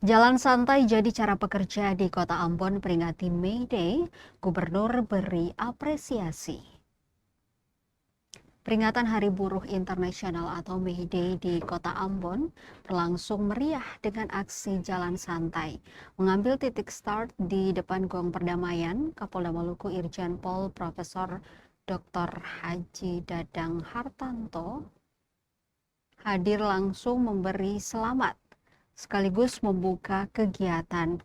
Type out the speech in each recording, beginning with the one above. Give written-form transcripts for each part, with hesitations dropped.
Jalan santai jadi cara pekerja di Kota Ambon peringati May Day, Gubernur beri apresiasi. Peringatan Hari Buruh Internasional atau May Day di Kota Ambon berlangsung meriah dengan aksi jalan santai. Mengambil titik start di depan Gong Perdamaian, Kapolda Maluku Irjen Pol Profesor Dr. Haji Dadang Hartanto hadir langsung memberi selamat sekaligus membuka kegiatan.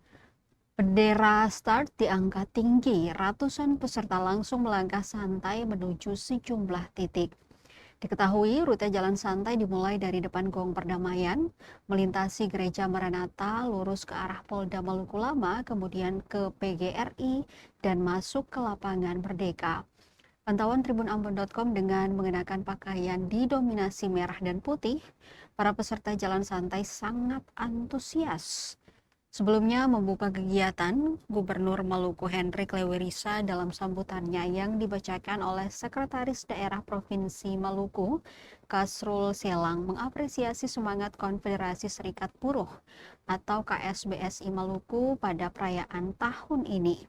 Bendera start diangkat tinggi, ratusan peserta langsung melangkah santai menuju sejumlah titik. Diketahui rute jalan santai dimulai dari depan Gong Perdamaian, melintasi Gereja Maranatha, lurus ke arah Polda Maluku Lama, kemudian ke PGRI, dan masuk ke lapangan Merdeka. Pantauan tribunambon.com dengan mengenakan pakaian didominasi merah dan putih, para peserta jalan santai sangat antusias. Sebelumnya membuka kegiatan, Gubernur Maluku Hendrik Lewirisa dalam sambutannya yang dibacakan oleh Sekretaris Daerah Provinsi Maluku, Kasrul Selang, mengapresiasi semangat Konfederasi Serikat Buruh atau KSBSI Maluku pada perayaan tahun ini.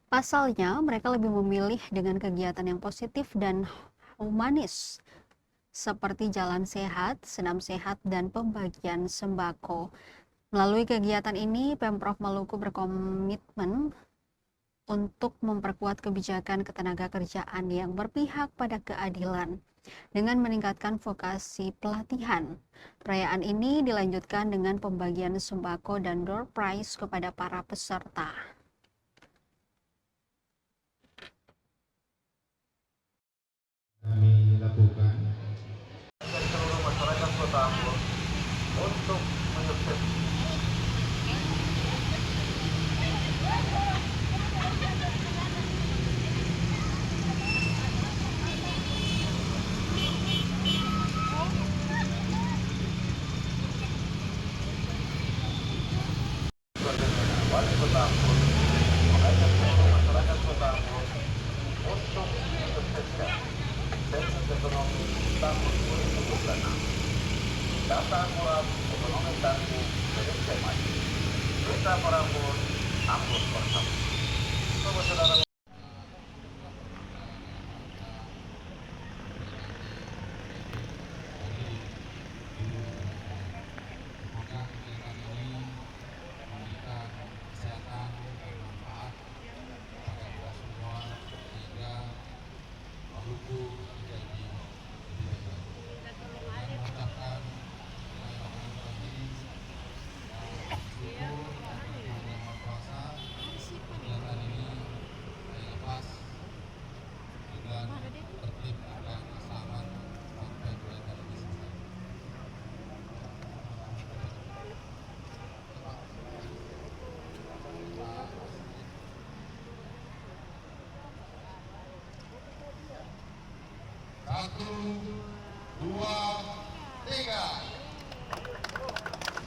Pasalnya, mereka lebih memilih dengan kegiatan yang positif dan humanis, seperti jalan sehat, senam sehat, dan pembagian sembako. Melalui kegiatan ini, Pemprov Maluku berkomitmen untuk memperkuat kebijakan ketenagakerjaan yang berpihak pada keadilan dengan meningkatkan vokasi pelatihan. Perayaan ini dilanjutkan dengan pembagian sembako dan door prize kepada para peserta. Kami lakukan seluruh masyarakat Kota Ambon untuk menyukses wali Kota Ambon, mengajak seluruh masyarakat Kota Ambon untuk menyukseskan sensus ekonomi tahun 2026. Data akurat ekonomi tangguh Indonesia maju. Kita para Ambon, Ambon bersama. Saudara. semoga kegiatan ini memberikan kesehatan dan manfaat kepada kita semua sehingga Maluku menjadi lebih baik. Dengan mengucapkan Bismillahirrahmanirrahim, syukur kepada Tuhan Yang Maha Kuasa, kegiatan ini saya lepas dengan tertib dan selamat sampai kegiatan ini selesai. Satu, dua, tiga.